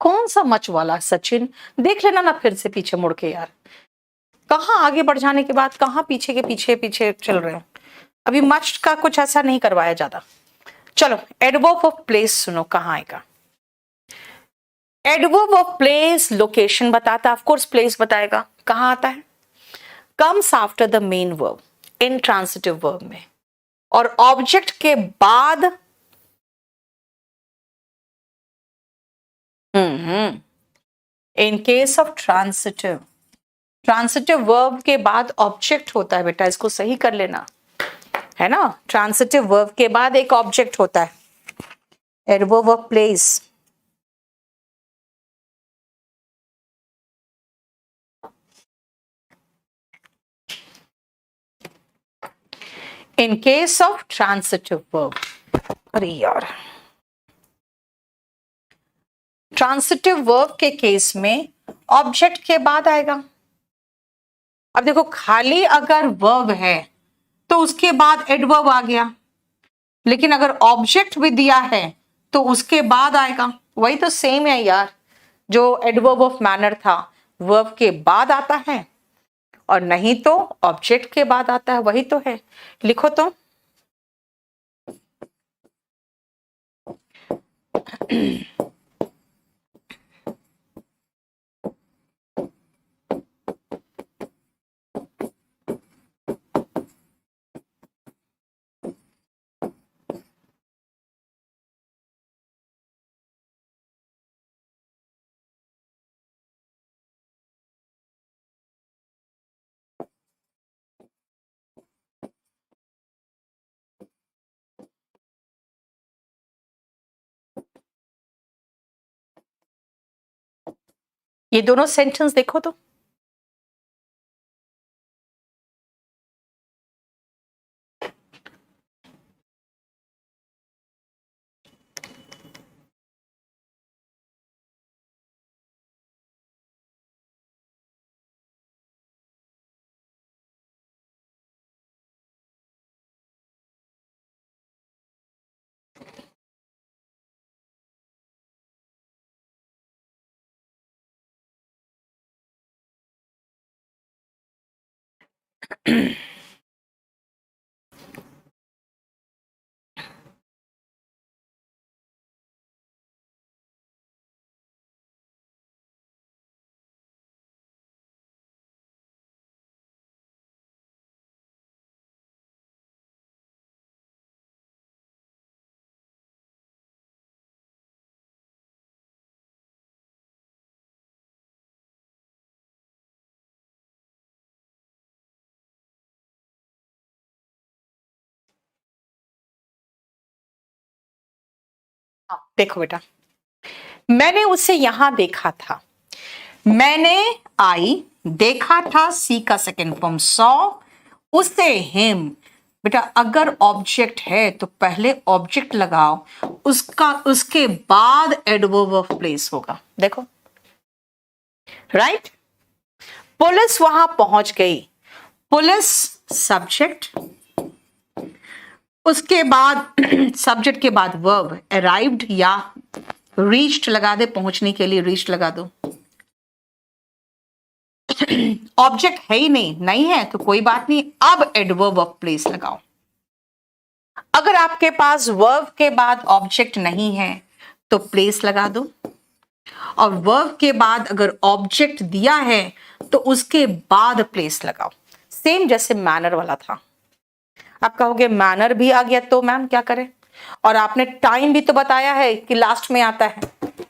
कौन सा मच वाला सचिन? देख लेना ना फिर से पीछे मुड़ के यार, कहां आगे बढ़ जाने के बाद कहां पीछे के पीछे पीछे चल रहे हो। अभी मच का कुछ ऐसा नहीं करवाया ज्यादा। चलो एडवर्ब ऑफ प्लेस सुनो, कहां आएगा? एडवर्ब ऑफ प्लेस लोकेशन बताता, ऑफ कोर्स प्लेस बताएगा। कहां आता है? Comes after the main verb, intransitive verb में, और ऑब्जेक्ट के बाद in case of transitive, transitive verb के बाद ऑब्जेक्ट होता है बेटा, इसको सही कर लेना है ना। ट्रांसिटिव वर्ब के बाद एक ऑब्जेक्ट होता है। adverb of place. In case of transitive verb, अरे यार, ट्रांसिटिव वर्ब के केस में ऑब्जेक्ट के बाद आएगा। अब देखो, खाली अगर वर्ब है तो उसके बाद एडवर्ब आ गया, लेकिन अगर ऑब्जेक्ट भी दिया है तो उसके बाद आएगा। वही तो सेम है यार, जो एडवर्ब ऑफ मैनर था वर्ब के बाद आता है, और नहीं तो ऑब्जेक्ट के बाद आता है, वही तो है। लिखो तो ये दोनों सेंटेंस देखो तो, देखो बेटा, मैंने उसे यहां देखा था, मैंने आई, देखा था सी का सेकेंड फॉर्म सॉ, उसे हिम। बेटा अगर ऑब्जेक्ट है तो पहले ऑब्जेक्ट लगाओ, उसके बाद एडवर्ब ऑफ प्लेस होगा। देखो, राइट। पुलिस वहां पहुंच गई, पुलिस सब्जेक्ट, उसके बाद सब्जेक्ट के बाद वर्ब, अराइव्ड या रीच्ड लगा दे, पहुंचने के लिए रीच्ड लगा दो। ऑब्जेक्ट है ही नहीं है तो कोई बात नहीं, अब एडवर्ब ऑफ प्लेस लगाओ। अगर आपके पास वर्ब के बाद ऑब्जेक्ट नहीं है तो प्लेस लगा दो, और वर्ब के बाद अगर ऑब्जेक्ट दिया है तो उसके बाद प्लेस लगाओ। सेम जैसे मैनर वाला था। आप कहोगे मैनर भी आ गया तो मैम क्या करें, और आपने टाइम भी तो बताया है कि लास्ट में आता है,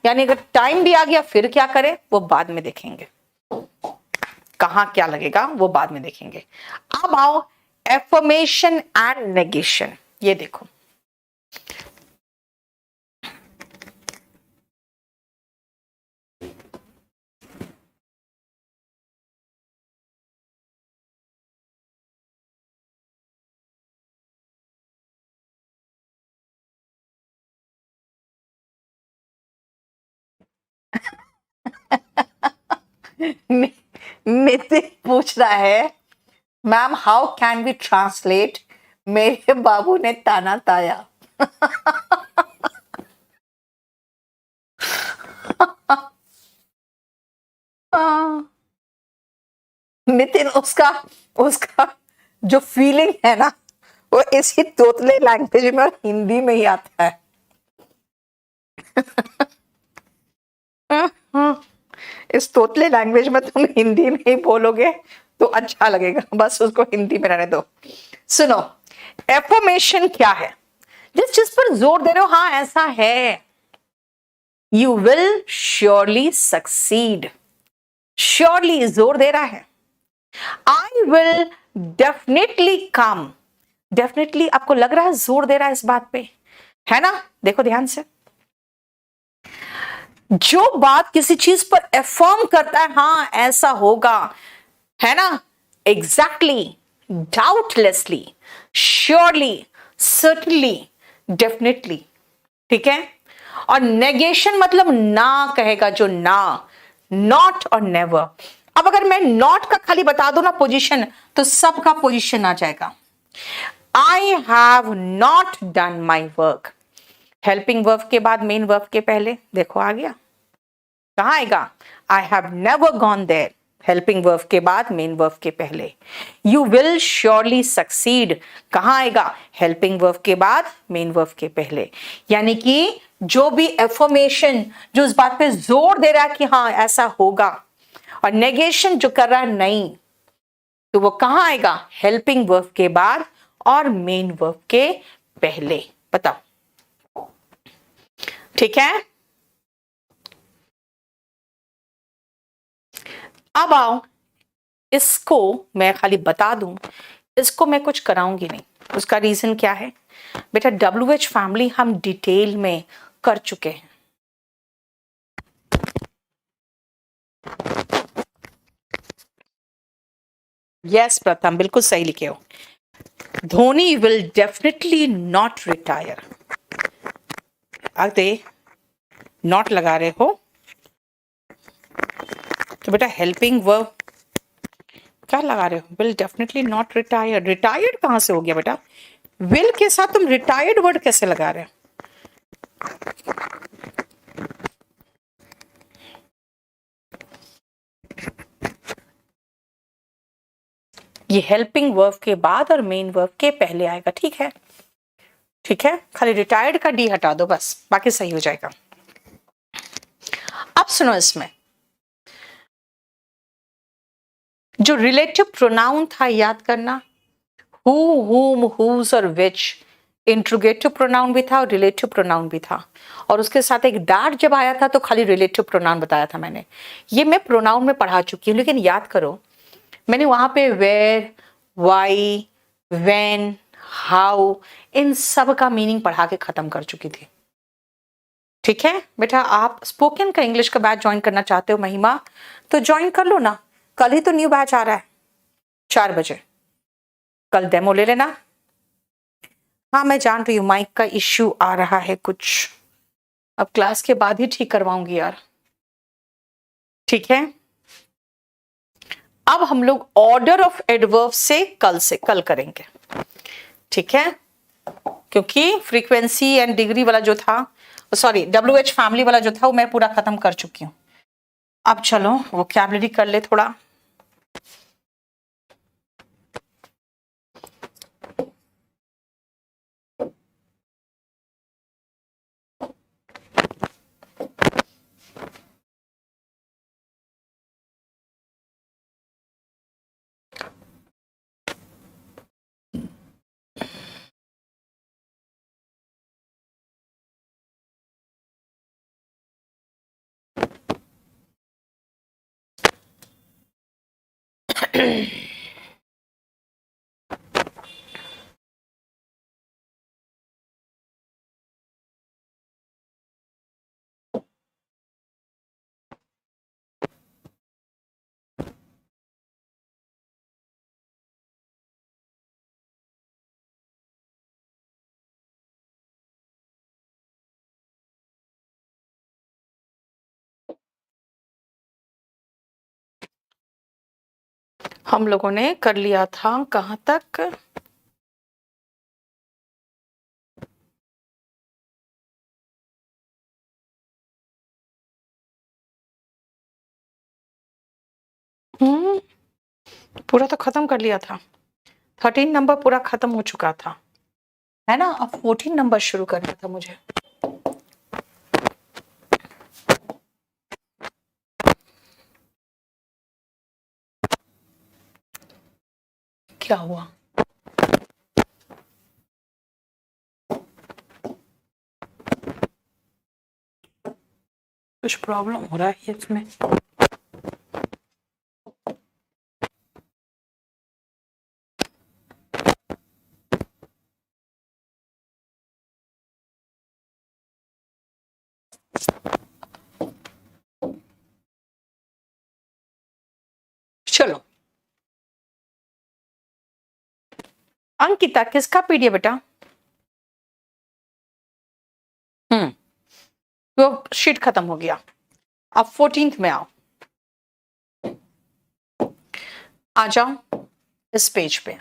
यानी अगर टाइम भी आ गया फिर क्या करें, वो बाद में देखेंगे, कहां क्या लगेगा वो बाद में देखेंगे। अब आओ एफर्मेशन एंड नेगेशन। ये देखो, नितिन पूछ रहा है ma'am how can we translate मेरे बाबू ने ताना ताया। नितिन उसका उसका जो फीलिंग है ना वो इसी तोतले लैंग्वेज में और हिंदी में ही आता है। इस तोतले लैंग्वेज में तुम हिंदी में ही बोलोगे तो अच्छा लगेगा, बस उसको हिंदी में रहने दो। सुनो, एफर्मेशन क्या है, जिस चीज पर जोर दे रहे हो, हाँ ऐसा है, you will surely succeed, surely जोर दे रहा है। I will definitely come, definitely आपको लग रहा है जोर दे रहा है इस बात पे, है ना। देखो ध्यान से, जो बात किसी चीज पर एफर्म करता है, हाँ ऐसा होगा, है ना, एग्जैक्टली, डाउटलेसली, श्योरली, सर्टनली, डेफिनेटली, ठीक है। और नेगेशन मतलब ना कहेगा, जो ना, नॉट और नेवर। अब अगर मैं नॉट का खाली बता दूं ना पोजीशन, तो सबका पोजीशन आ जाएगा। I have not done my work, helping verb के बाद मेन वर्ब के पहले, देखो आ गया, कहां आएगा, I have never gone there, helping verb के बाद मेन वर्ब के पहले। यू विल श्योरली सक्सीड, कहां आएगा, हेल्पिंग वर्ब के बाद मेन वर्ब के पहले। यानी कि जो भी एफर्मेशन जो इस बात पे जोर दे रहा है कि हाँ ऐसा होगा, और नेगेशन जो कर रहा है नहीं, तो वो कहां आएगा, हेल्पिंग वर्ब के बाद और मेन वर्ब के पहले। बताओ, ठीक है। अब आओ, इसको मैं खाली बता दूं, इसको मैं कुछ कराऊंगी नहीं। उसका रीजन क्या है बेटा, WH फैमिली हम डिटेल में कर चुके हैं। यस प्रथम, बिल्कुल सही लिखे हो। Dhoni will definitely not retire, अरे नॉट लगा रहे हो तो बेटा हेल्पिंग वर्ब क्या लगा रहे हो, will definitely not retire. Retired कहां से हो गया बेटा, विल के साथ तुम रिटायर्ड वर्ड कैसे लगा रहे हो। ये हेल्पिंग वर्ब के बाद और मेन वर्ब के पहले आएगा, ठीक है, ठीक है। खाली रिटायर्ड का डी हटा दो बस, बाकी सही हो जाएगा। अब सुनो, इसमें जो रिलेटिव प्रोनाउन था याद करना, हु, हुम, हुज और विच। इंट्रोगेटिव प्रोनाउन भी था और रिलेटिव प्रोनाउन भी था, और उसके साथ एक डार्ट जब आया था तो खाली रिलेटिव प्रोनाउन बताया था मैंने। ये मैं प्रोनाउन में पढ़ा चुकी हूँ, लेकिन याद करो मैंने वहां पे वेयर, वाई, व्हेन, हाउ, इन सब का मीनिंग पढ़ा के खत्म कर चुकी थी, ठीक है बेटा। आप स्पोकन का इंग्लिश का बैच ज्वाइन करना चाहते हो महिमा, तो ज्वाइन कर लो ना, कल ही तो न्यू बैच आ रहा है 4 बजे, कल डेमो ले लेना। हाँ मैं जान रही हूँ माइक का इश्यू आ रहा है कुछ, अब क्लास के बाद ही ठीक करवाऊंगी यार, ठीक है। अब हम लोग ऑर्डर ऑफ एडवर्ब से कल करेंगे, ठीक है, क्योंकि फ्रीक्वेंसी एंड डिग्री वाला जो था, सॉरी WH फैमिली वाला जो था वो मैं पूरा खत्म कर चुकी हूँ। अब चलो वोकैबुलरी कर ले थोड़ा। हम लोगों ने कर लिया था कहां तक, पूरा तो खत्म कर लिया था, 13 नंबर पूरा खत्म हो चुका था, है ना। अब 14 नंबर शुरू करना था मुझे। क्या हुआ, कुछ प्रॉब्लम हो रहा है इसमें। चलो, अंकिता किसका पीडी है बेटा? वो शीट खत्म हो गया, अब 14th में आओ, आ जाओ इस पेज पे।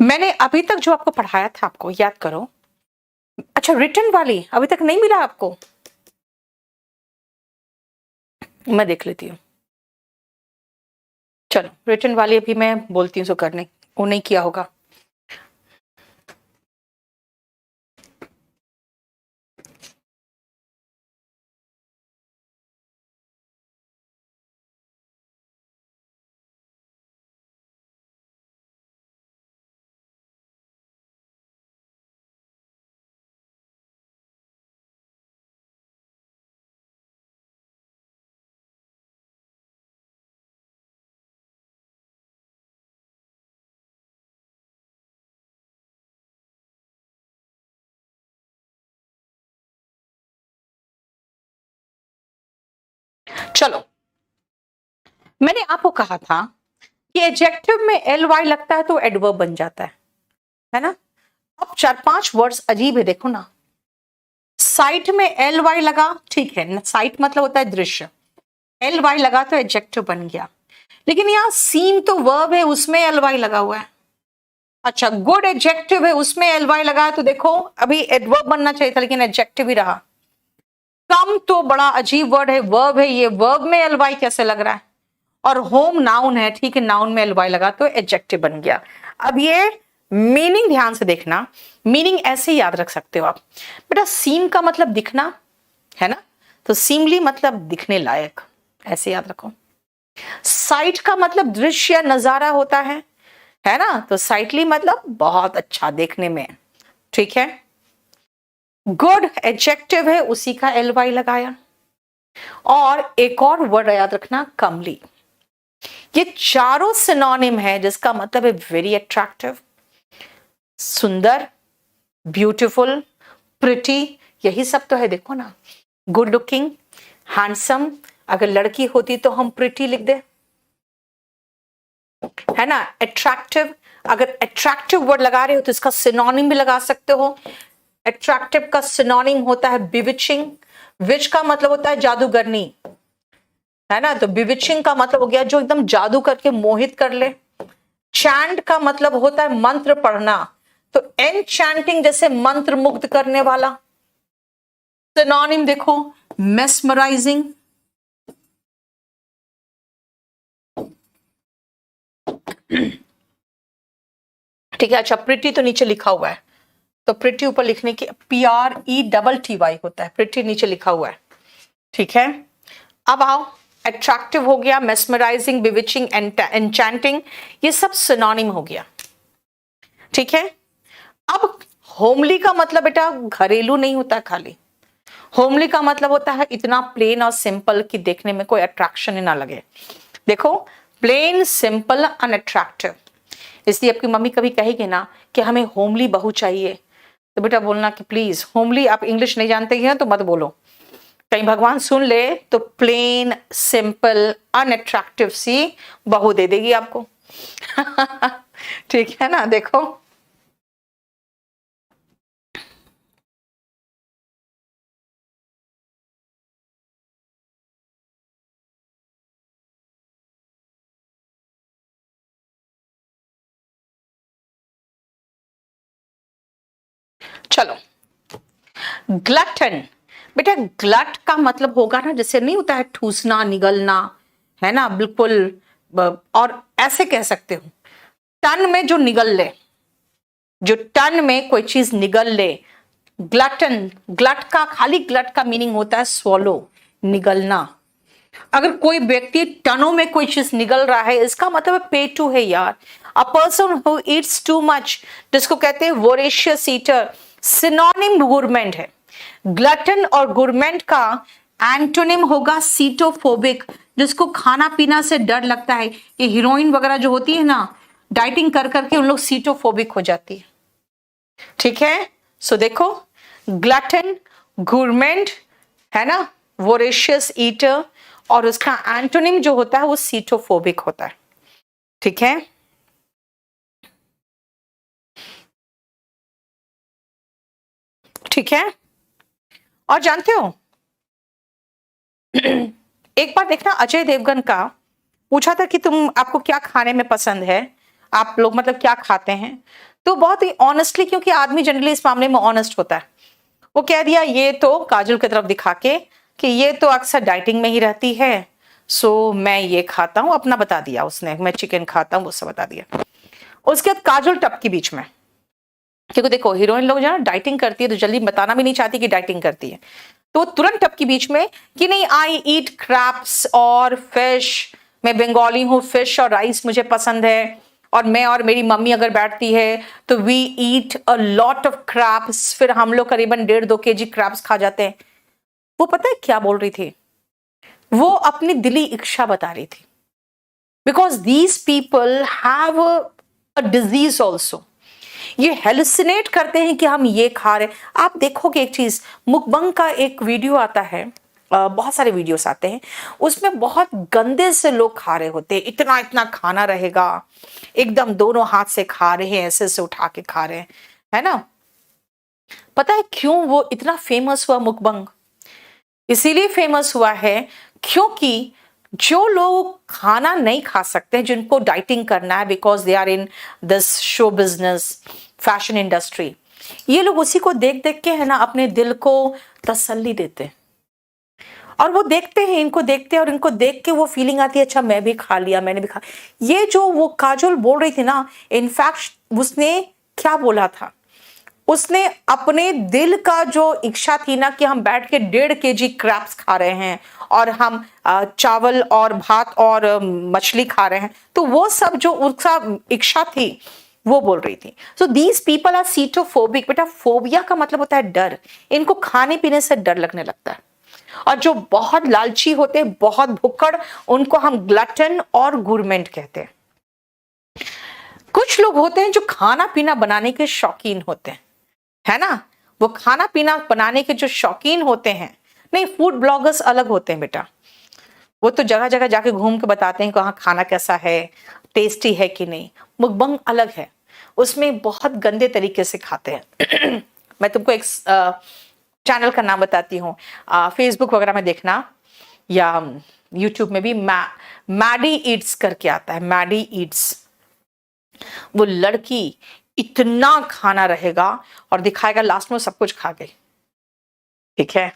मैंने अभी तक जो आपको पढ़ाया था, आपको याद करो। अच्छा, रिटर्न वाली अभी तक नहीं मिला आपको? मैं देख लेती हूँ। चलो, रिटर्न वाली अभी मैं बोलती हूँ, सो करने वो नहीं किया होगा। चलो, मैंने आपको कहा था कि एडजेक्टिव में एल वाई लगता है तो एडवर्ब बन जाता है ना? अब 4-5 वर्ड्स अजीब है, देखो ना। साइट में एल वाई लगा, ठीक है, साइट मतलब होता है दृश्य, एल वाई लगा तो एडजेक्टिव बन गया। लेकिन यहाँ सीन तो वर्ब है, उसमें एल वाई लगा हुआ है। अच्छा, गुड एडजेक्टिव है, उसमें एल वाई लगा है, तो देखो अभी एडवर्ब बनना चाहिए था, लेकिन एडजेक्टिव ही रहा। कम तो बड़ा अजीब वर्ड है, वर्ब है, ये वर्ब में एल वाई कैसे लग रहा है? और होम नाउन है, ठीक है, नाउन में एल वाई लगा तो एडजेक्टिव बन गया। अब ये मीनिंग ध्यान से देखना, मीनिंग ऐसे याद रख सकते हो आप बेटा। सीन का मतलब दिखना है ना, तो सीमली मतलब दिखने लायक, ऐसे याद रखो। साइट का मतलब दृश्य नजारा होता है ना, तो साइटली मतलब बहुत अच्छा देखने में, ठीक है। गुड एडजेक्टिव है, उसी का एल वाई लगाया। और एक और वर्ड याद रखना, कमली। ये चारों सिनोनिम है जिसका मतलब है वेरी अट्रैक्टिव, सुंदर, ब्यूटीफुल, प्रिटी, यही सब तो है, देखो ना। गुड लुकिंग, हैंडसम, अगर लड़की होती तो हम प्रिटी लिख दे, है ना। अट्रैक्टिव, अगर अट्रैक्टिव वर्ड लगा रहे हो तो इसका सिनोनिम भी लगा सकते हो। अट्रैक्टिव का सिनोनिम होता है बिविचिंग, विच का मतलब होता है जादूगरनी, है ना, तो बिविचिंग का मतलब हो गया जो एकदम जादू करके मोहित कर ले। चैंट का मतलब होता है मंत्र पढ़ना, तो एनचैंटिंग जैसे मंत्र मुग्ध करने वाला। सिनोनिम देखो, मेस्मराइजिंग, ठीक है। अच्छा, प्रिटी तो नीचे लिखा हुआ है, तो प्रिटी ऊपर लिखने की PRETTY होता है, प्रिटी नीचे लिखा हुआ है, ठीक है। अब आओ, अट्रैक्टिव हो गया, मेस्मराइजिंग, बिविचिंग, एनचैंटिंग, ये सब सिनोनिम हो गया, ठीक है। अब होमली का मतलब बेटा घरेलू नहीं होता खाली, होमली का मतलब होता है इतना प्लेन और सिंपल कि देखने में कोई अट्रैक्शन ही ना लगे। देखो, प्लेन, सिंपल, अनअट्रैक्टिव। इसलिए आपकी मम्मी कभी कहेगी ना कि हमें होमली बहू चाहिए, तो बेटा बोलना कि प्लीज होमली, आप इंग्लिश नहीं जानते हैं तो मत बोलो, कहीं भगवान सुन ले तो प्लेन, सिंपल, अनअट्रैक्टिव सी बहू दे देगी आपको। ठीक है ना, देखो। चलो, ग्लटन, बेटा ग्लट का मतलब होगा ना, जैसे नहीं होता है ठूसना, निगलना, है ना, बिल्कुल। और ऐसे कह सकते हो, टन में जो निगल ले, जो टन में कोई चीज निगल ले, ग्लटन। ग्लट का, खाली ग्लट का मीनिंग होता है स्वलो, निगलना। अगर कोई व्यक्ति टनों में कोई चीज निगल रहा है, इसका मतलब पे टू है यार। A person who Yeats too much, जिसको कहते हैं वोरेशियस ईटर, सिनोनिम गुरमेंट है। ग्लटन और गुरमेंट का एंटोनिम होगा सीटोफोबिक, जिसको खाना पीना से डर लगता है। ये हीरोइन वगैरह जो होती है ना, डाइटिंग कर करके उन लोग सीटोफोबिक हो जाती है, ठीक है। सो देखो, ग्लटन, गुरमेंट है ना, वोरेशियस ईटर, और उसका एंटोनिम जो होता है वो सीटोफोबिक होता है। ठीक है, ठीक है। और जानते हो एक बार देखना, अजय देवगन का पूछा था कि तुम आपको क्या खाने में पसंद है, आप लोग मतलब क्या खाते हैं, तो बहुत ही ऑनेस्टली, क्योंकि आदमी जनरली इस मामले में ऑनेस्ट होता है, वो कह दिया ये तो काजल की तरफ दिखा के कि ये तो अक्सर डाइटिंग में ही रहती है, सो मैं ये खाता हूं, अपना बता दिया उसने, मैं चिकन खाता हूं, उससे बता दिया। उसके बाद काजल टपकी बीच में, क्योंकि देखो हीरोइन लोग जो है डाइटिंग करती है तो जल्दी बताना भी नहीं चाहती कि डाइटिंग करती है, तो तुरंत टपकी बीच में कि नहीं, आई ईट क्रैब्स और फिश, मैं बंगाली हूँ, फिश और राइस मुझे पसंद है, और मैं और मेरी मम्मी अगर बैठती है तो we eat a lot of crabs, फिर हम लोग करीबन 1.5-2 केजी क्रैब्स खा जाते हैं। वो पता है क्या बोल रही थी, वो अपनी दिली इच्छा बता रही थी, because these people have a disease also, ये हेलुसिनेट करते हैं कि हम ये खा रहे। आप देखोगे एक चीज, मुकबंग का एक वीडियो आता है, बहुत सारे वीडियोस आते हैं, उसमें बहुत गंदे से लोग खा रहे होते हैं, इतना इतना खाना रहेगा, एकदम दोनों हाथ से खा रहे हैं, ऐसे से उठा के खा रहे हैं, है ना। पता है क्यों वो इतना फेमस हुआ मुकबंग? इसीलिए फेमस हुआ है क्योंकि जो लोग खाना नहीं खा सकते, जिनको डाइटिंग करना है, because they are in this show business, fashion industry, ये लोग उसी को देख देख के है ना अपने दिल को तसल्ली देते हैं, और वो देखते हैं, इनको देखते हैं, और इनको देख के वो फीलिंग आती है, अच्छा मैं भी खा लिया, मैंने भी खा। ये जो वो काजोल बोल रही थी ना, इनफैक्ट उसने क्या बोला था, उसने अपने दिल का जो इच्छा थी ना कि हम बैठ के 1.5 केजी क्रैब्स खा रहे हैं, और हम चावल और भात और मछली खा रहे हैं, तो वो सब जो उसका इच्छा थी वो बोल रही थी। So these people are sitophobic. बेटा फोबिया का मतलब होता है डर, इनको खाने पीने से डर लगने लगता है, और जो बहुत लालची होते हैं, बहुत भुक्कड़, उनको हम ग्लटन और गुरमेंट कहते हैं। कुछ लोग होते हैं जो खाना पीना बनाने के शौकीन होते हैं, है ना, वो खाना पीना बनाने के जो शौकीन होते हैं, नहीं फूड ब्लॉगर्स अलग होते हैं बेटा, वो तो जगह जगह जाके घूम के बताते हैं कि वहाँ खाना कैसा है, टेस्टी है कि नहीं। मुकबंग अलग है, उसमें बहुत गंदे तरीके से खाते हैं। मैं तुमको एक चैनल का नाम बताती हूँ, फेसबुक वगैरह में देखना, या यूट्यूब में भी मैडी ईट्स करके आता है, मैडी ईट्स। वो लड़की इतना खाना रहेगा और दिखाएगा लास्ट में सब कुछ खा गई। ठीक है,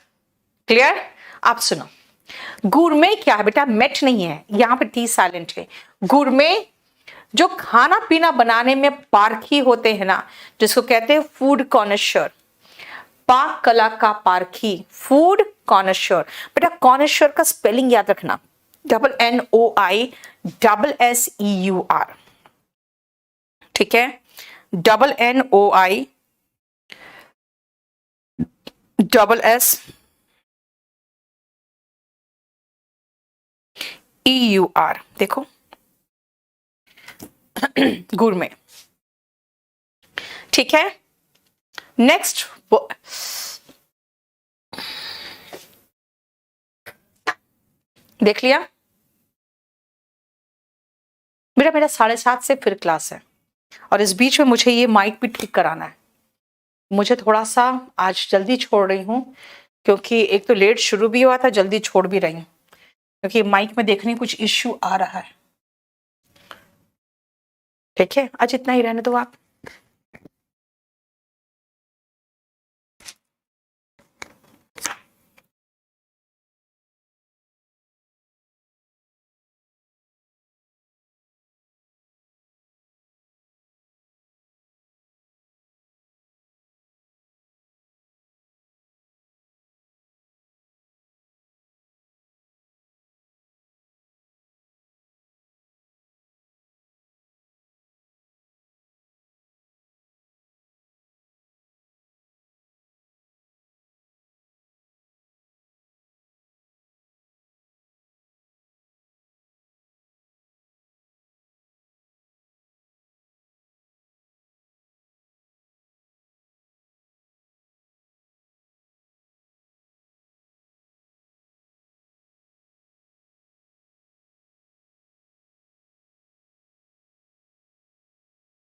क्लियर? आप सुनो, गुरमे क्या है बेटा? मेट नहीं है, यहां पे टी साइलेंट है। गुरमे जो खाना पीना बनाने में पारखी होते हैं ना, जिसको कहते हैं फूड कॉनशर, पाक कला का पारखी, फूड कॉनशर। बेटा कॉनशर का स्पेलिंग याद रखना, NOI SSEUR। ठीक है, NOISSEUR। देखो गुरमे। ठीक है, नेक्स्ट देख लिया बेटा, मेरा 7:30 से फिर क्लास है, और इस बीच में मुझे ये माइक भी ठीक कराना है। मुझे थोड़ा सा आज जल्दी छोड़ रही हूँ, क्योंकि एक तो लेट शुरू भी हुआ था, जल्दी छोड़ भी रही हूँ, क्योंकि माइक में देखने कुछ इश्यू आ रहा है। ठीक है, आज इतना ही रहने दो आप।